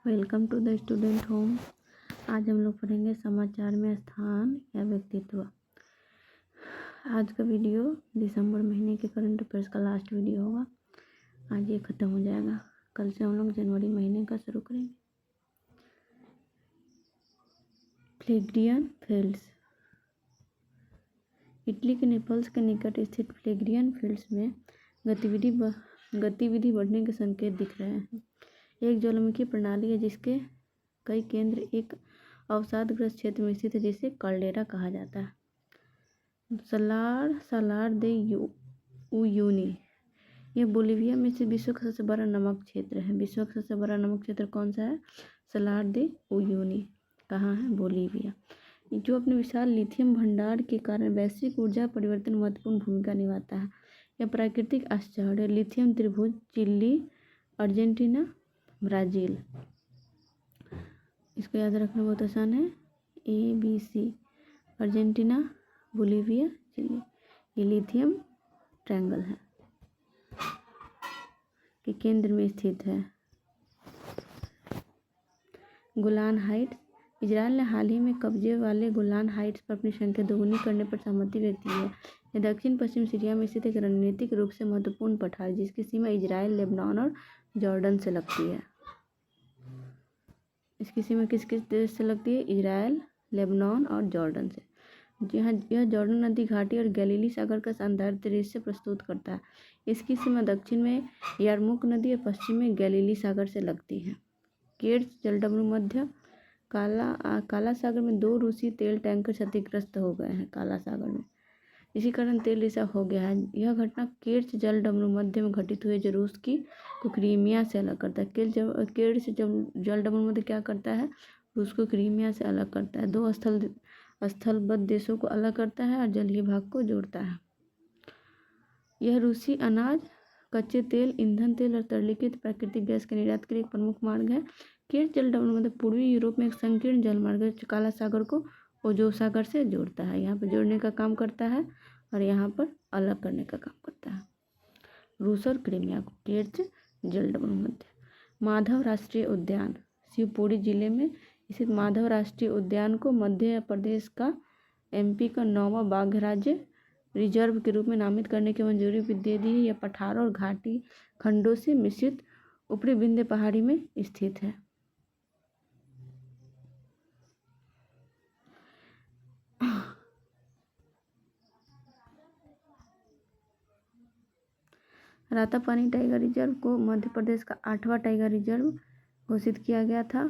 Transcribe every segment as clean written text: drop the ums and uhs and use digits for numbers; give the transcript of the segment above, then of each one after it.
Welcome to the student home. आज हम लोग पढ़ेंगे समाचार में स्थान या व्यक्तित्व। आज का वीडियो दिसंबर महीने के करंट अफेयर्स का लास्ट वीडियो होगा। आज ये ख़त्म हो जाएगा। कल से हम लोग जनवरी महीने का शुरू करेंगे। फ्लेग्रियन फील्ड्स। इटली के नेपल्स के निकट स्थित फ्लेग्रियन फील्ड्स में गतिविधि बढ़ने के संकेत दिख रहे हैं। एक ज्वालामुखी प्रणाली है जिसके कई केंद्र एक अवसादग्रस्त क्षेत्र में स्थित है जिसे कल्डेरा कहा जाता है। सालार दे उयूनी, यह बोलीविया में से विश्व का सबसे बड़ा नमक क्षेत्र है। विश्व का सबसे बड़ा नमक क्षेत्र कौन सा है? सालार दे उयूनी। कहाँ है? बोलीविया। जो अपने विशाल लिथियम भंडार के कारण वैश्विक ऊर्जा परिवर्तन में महत्वपूर्ण भूमिका निभाता है। यह प्राकृतिक आश्चर्य लिथियम त्रिभुज चिली, अर्जेंटीना, ब्राज़ील। इसको याद रखना बहुत आसान है। ABC, Argentina, Bolivia, Chile. ये लिथियम ट्रायंगल है के केंद्र में स्थित है। Golan Heights. इजरायल ने हाल ही में कब्जे वाले गोलान हाइट्स पर अपनी संख्या दोगुनी करने पर सहमति व्यक्त की है। यह दक्षिण पश्चिम सीरिया में स्थित एक रणनीतिक रूप से महत्वपूर्ण पठार है जिसकी सीमा इजरायल, लेबनान और जॉर्डन से लगती है। इसकी सीमा किस किस देश से लगती है? इजरायल, लेबनान और जॉर्डन से। यह जॉर्डन नदी घाटी और गलीली सागर का शानदार दृश्य प्रस्तुत करता है। इसकी सीमा दक्षिण में यारमुक नदी और पश्चिम में गलीली सागर से लगती है। केर्च जलडमरू मध्य काला सागर में 2 रूसी तेल टैंकर क्षतिग्रस्त हो गए हैं। काला सागर में इसी कारण तेल रिसाव हो गया है। यह घटना केर्च जलडमरू मध्य में घटित हुई जो रूस को क्रीमिया से अलग करता है। केर्च जलडमरू मध्य क्या करता है? रूस को क्रीमिया से अलग करता है। 2 स्थलबद्ध देशों को अलग करता है और जलीय भाग को जोड़ता है। यह रूसी अनाज, कच्चे तेल, ईंधन तेल और तरलीकृत प्राकृतिक गैस के निर्यात के लिए एक प्रमुख मार्ग है। केर्च जलडमरू मध्य पूर्वी यूरोप में एक संकीर्ण जलमार्ग है जो काला सागर को ओजो सागर से जोड़ता है। यहाँ पर जोड़ने का काम करता है और यहाँ पर अलग करने का काम करता है। रूस और क्रीमिया को केर्च जलडमरू मध्य। माधव राष्ट्रीय उद्यान। शिवपुरी जिले में स्थित माधव राष्ट्रीय उद्यान को मध्य प्रदेश का MP का 9वां बाघ राज्य रिजर्व के रूप में नामित करने की मंजूरी भी दे दी है। यह पठार और घाटी खंडों से मिश्रित ऊपरी विंध्य पहाड़ी में स्थित है। रातापानी टाइगर रिजर्व को मध्य प्रदेश का 8वां टाइगर रिजर्व घोषित किया गया था।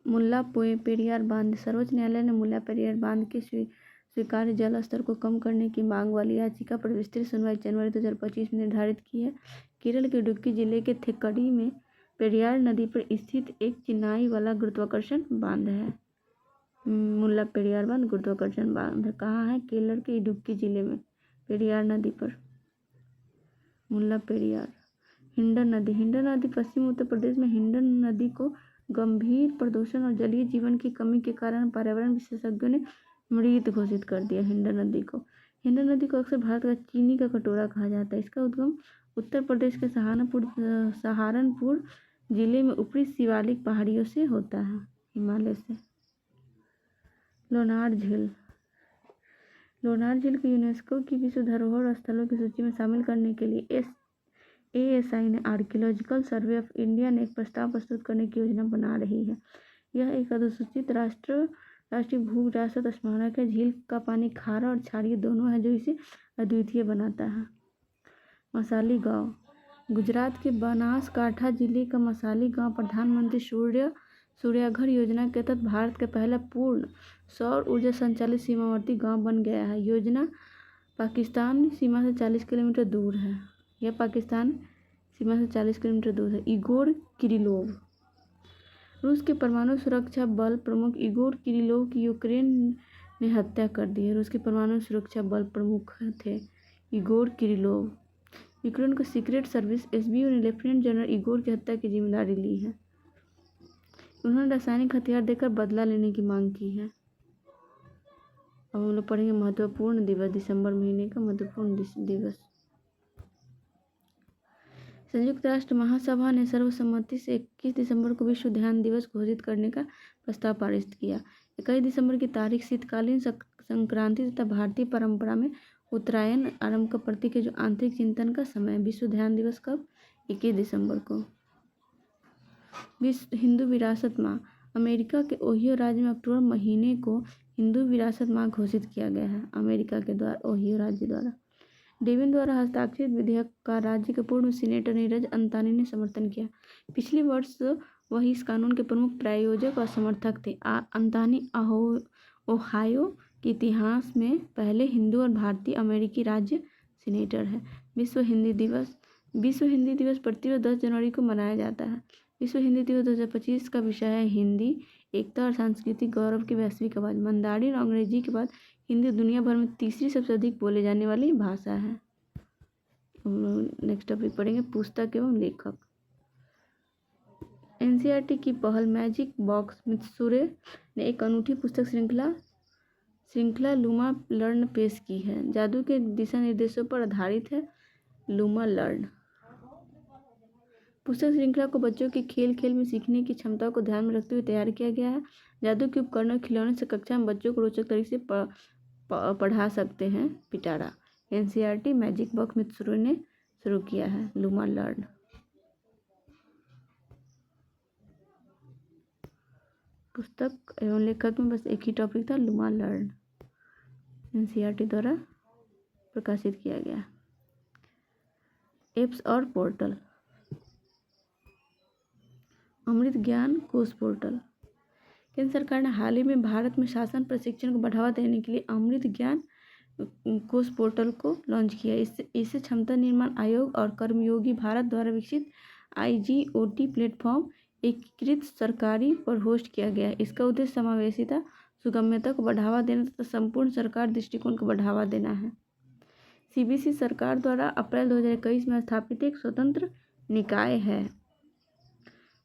मुल्ला पेरियार बांध। सर्वोच्च न्यायालय ने मुल्ला पेरियार बांध के स्वीकार्य जल स्तर को कम करने की मांग वाली याचिका पर विस्तृत सुनवाई जनवरी 2025 में निर्धारित की है। केरल के इडुक्की जिले के थेक्कडी में पेरियार नदी पर स्थित एक चिनाई वाला गुरुत्वाकर्षण बांध है। मुल्ला पेरियार बांध गुरुत्वाकर्षण बांध कहाँ है? केरल के इडुक्की जिले में पेरियार नदी पर मुल्ला पेरियार। हिंडन नदी पश्चिमी उत्तर प्रदेश में हिंडन नदी को गंभीर प्रदूषण और जलीय जीवन की कमी के कारण पर्यावरण विशेषज्ञों ने मृत घोषित कर दिया। हिंडन नदी को अक्सर भारत का चीनी का कटोरा कहा जाता है। इसका उद्गम उत्तर प्रदेश के सहारनपुर जिले में ऊपरी शिवालिक पहाड़ियों से होता है, हिमालय से। लोनार झील को यूनेस्को की विश्व धरोहर स्थलों की सूची में शामिल करने के लिए ASI ने आर्कियोलॉजिकल सर्वे ऑफ इंडिया ने एक प्रस्ताव प्रस्तुत करने की योजना बना रही है। यह एक अनुसूचित राष्ट्रीय भू विरासत स्मारक है। झील का पानी खारा और क्षारीय दोनों है जो इसे अद्वितीय बनाता है। मसाली गांव। गुजरात के बनासकांठा जिले का मसाली गांव प्रधानमंत्री सूर्याघर योजना के तहत भारत का पहला पूर्ण सौर ऊर्जा संचालित सीमावर्ती गांव बन गया है। योजना पाकिस्तान सीमा से 40 किलोमीटर दूर है। यह पाकिस्तान सीमा से 40 किलोमीटर दूर है। Igor Kirillov. रूस के परमाणु सुरक्षा बल प्रमुख इगोर किरिलोव की यूक्रेन ने हत्या कर दी है। रूस के परमाणु सुरक्षा बल प्रमुख थे इगोर किरिलोव। यूक्रेन को सीक्रेट सर्विस SBU ने लेफ्टिनेंट जनरल इगोर की हत्या की जिम्मेदारी ली है। उन्होंने रासायनिक हथियार देकर बदला लेने की मांग की है। अब हम लोग पढ़ेंगे महत्वपूर्ण दिवस। दिसंबर महीने का महत्वपूर्ण दिवस। संयुक्त राष्ट्र महासभा ने सर्वसम्मति से 21 दिसंबर को विश्व ध्यान दिवस घोषित करने का प्रस्ताव पारित किया। 21 दिसंबर की तारीख शीतकालीन संक्रांति तथा भारतीय परंपरा में उत्तरायण आरंभ का प्रतीक है, जो आंतरिक चिंतन का समय। विश्व ध्यान दिवस कब? 21 दिसंबर को। विश्व हिंदू विरासत माह। अमेरिका के ओहियो राज्य में अक्टूबर महीने को हिंदू विरासत माह घोषित किया गया है, अमेरिका के द्वारा, ओहियो राज्य द्वारा। डेविन द्वारा हस्ताक्षरित विधेयक का राज्य के पूर्व सीनेटर नीरज अंतानी ने समर्थन किया। पिछले वर्ष वह इस कानून के प्रमुख प्रायोजक और समर्थक थे। अंतानी ओहायो के इतिहास में पहले हिंदू और भारतीय अमेरिकी राज्य सीनेटर है। विश्व हिंदी दिवस प्रतिवर्ष 10 जनवरी को मनाया जाता है। विश्व हिंदी दिवस 2025 का विषय है हिंदी, एकता और सांस्कृतिक गौरव की वैश्विक आवाज। मंदारिन और अंग्रेजी के बाद हिंदी दुनिया भर में तीसरी सबसे अधिक बोले जाने वाली भाषा है। नेक्स्ट टॉपिक पढ़ेंगे पुस्तक एवं लेखक। एनसीईआरटी की पहल मैजिक बॉक्स मित्सुरे ने एक अनूठी पुस्तक श्रृंखला लूमा लर्न पेश की है। जादू के दिशा निर्देशों पर आधारित है लूमा लर्न। पुस्तक श्रृंखला को बच्चों की खेल में सीखने की क्षमता को ध्यान में रखते हुए तैयार किया गया है। जादू के उपकरणों और खिलौने से कक्षा में बच्चों को रोचक तरीके से पढ़ा सकते हैं। पिटारा। एनसीईआरटी मैजिक बॉक्स मित्सुरे ने शुरू किया है लूमा लर्न। पुस्तक एवं लेखक में बस एक ही टॉपिक था, लूमा लर्न, एनसीईआरटी द्वारा प्रकाशित किया गया। एप्स और पोर्टल। अमृत ज्ञान कोश पोर्टल। केंद्र सरकार ने हाल ही में भारत में शासन प्रशिक्षण को बढ़ावा देने के लिए अमृत ज्ञान कोश पोर्टल को लॉन्च किया। इसे क्षमता निर्माण आयोग और कर्मयोगी भारत द्वारा विकसित IGOT प्लेटफॉर्म एकीकृत सरकारी पर होस्ट किया गया है। इसका उद्देश्य समावेशिता, सुगम्यता को बढ़ावा देना तथा संपूर्ण सरकार दृष्टिकोण को बढ़ावा देना है। CBC सरकार द्वारा अप्रैल 2021 में स्थापित एक स्वतंत्र निकाय है।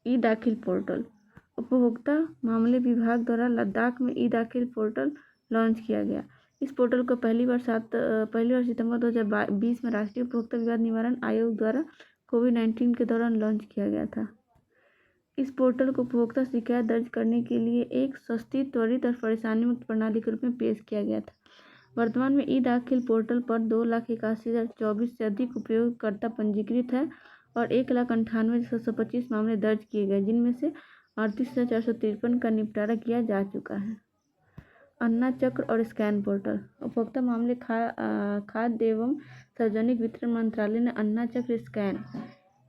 ई दाखिल पोर्टल। उपभोक्ता मामले विभाग द्वारा लद्दाख में ई दाखिल पोर्टल लॉन्च किया गया। इस पोर्टल को पहली बार सितंबर 2020 में राष्ट्रीय उपभोक्ता विवाद निवारण आयोग द्वारा कोविड-19 के दौरान लॉन्च किया गया था। इस पोर्टल को उपभोक्ता शिकायत दर्ज करने के लिए एक सस्ती, त्वरित और परेशानी मुक्त प्रणाली के रूप में पेश किया गया था। वर्तमान में ई दाखिल पोर्टल पर 2,81,024 से अधिक उपयोगकर्ता पंजीकृत है और 1,98,725 मामले दर्ज किए गए, जिनमें से 38,453 का निपटारा किया जा चुका है। अन्ना चक्र और स्कैन पोर्टल। उपभोक्ता मामले खाद्य एवं सार्वजनिक वितरण मंत्रालय ने अन्ना चक्र स्कैन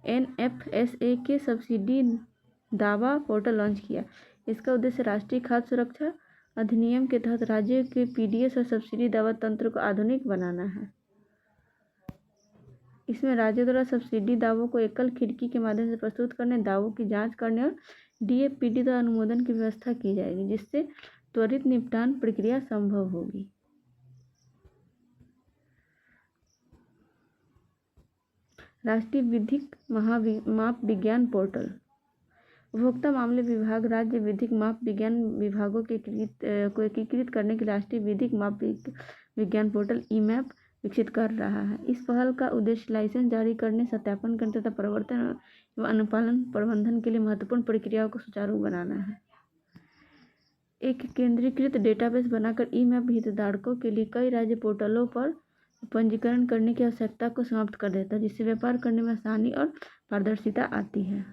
NFSA के सब्सिडी दावा पोर्टल लॉन्च किया। इसका उद्देश्य राष्ट्रीय खाद्य सुरक्षा अधिनियम के तहत राज्यों के PDS और सब्सिडी दावा तंत्र को आधुनिक बनाना है। इसमें राज्य द्वारा सब्सिडी दावों को एकल खिड़की के माध्यम से प्रस्तुत करने, दावों की जांच करने और DFPD द्वारा अनुमोदन की व्यवस्था की जाएगी, जिससे त्वरित निपटान प्रक्रिया संभव होगी। राष्ट्रीय विधिक माप विज्ञान पोर्टल। उपभोक्ता मामले विभाग राज्य विधिक माप विज्ञान विभागों को एकीकृत करने के लिए राष्ट्रीय विधिक माप विज्ञान पोर्टल IMAP विकसित कर रहा है। इस पहल का उद्देश्य लाइसेंस जारी करने, सत्यापन करने तथा प्रवर्तन एवं अनुपालन प्रबंधन के लिए महत्वपूर्ण प्रक्रियाओं को सुचारू बनाना है। एक केंद्रीकृत डेटाबेस बनाकर IMAP हितधारकों के लिए कई राज्य पोर्टलों पर पंजीकरण करने की आवश्यकता को समाप्त कर देता है, जिससे व्यापार करने में आसानी और पारदर्शिता आती है।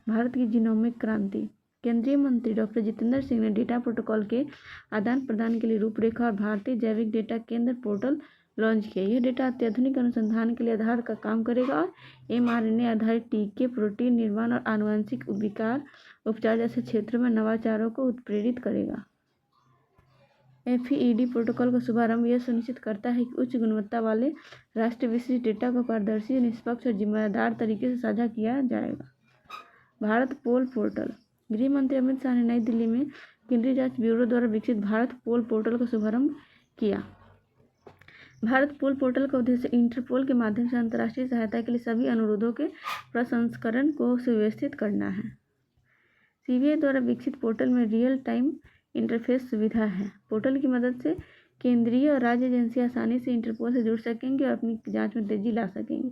भारत की जीनोमिक क्रांति। केंद्रीय मंत्री डॉक्टर जितेंद्र सिंह ने डेटा प्रोटोकॉल के आदान प्रदान के लिए रूपरेखा और भारतीय जैविक डेटा केंद्र पोर्टल लॉन्च किया। यह डेटा अत्याधुनिक अनुसंधान के लिए आधार का काम करेगा और mRNA आधारित टीके, प्रोटीन निर्माण और आनुवंशिक विकार उपचार जैसे क्षेत्रों में नवाचारों को उत्प्रेरित करेगा। FEED प्रोटोकॉल का शुभारंभ यह सुनिश्चित करता है कि उच्च गुणवत्ता वाले राष्ट्रीय विशिष्ट डेटा को पारदर्शी, निष्पक्ष और जिम्मेदार तरीके से साझा किया जाएगा। भारत पोल पोर्टल। गृह मंत्री अमित शाह ने नई दिल्ली में केंद्रीय जांच ब्यूरो द्वारा विकसित भारत पोल पोर्टल का शुभारंभ किया। भारत पोल पोर्टल का उद्देश्य इंटरपोल के माध्यम से अंतर्राष्ट्रीय सहायता के लिए सभी अनुरोधों के प्रसंस्करण को सुव्यवस्थित करना है। CBI द्वारा विकसित पोर्टल में रियल टाइम इंटरफेस सुविधा है। पोर्टल की मदद से केंद्रीय और राज्य एजेंसी आसानी से इंटरपोल से जुड़ सकेंगे और अपनी जांच में तेजी ला सकेंगे।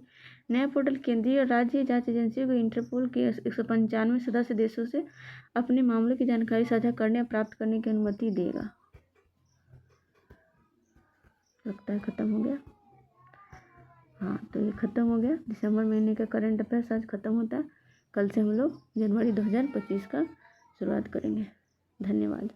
नया पोर्टल केंद्रीय और राज्य जांच एजेंसियों को इंटरपोल के 195 सदस्य देशों से अपने मामलों की जानकारी साझा करने और प्राप्त करने की अनुमति देगा। लगता है ख़त्म हो गया। हाँ, तो ये ख़त्म हो गया। दिसंबर महीने का करंट अफेयर्स आज ख़त्म होता है। कल से हम लोग जनवरी 2025 का शुरुआत करेंगे। धन्यवाद।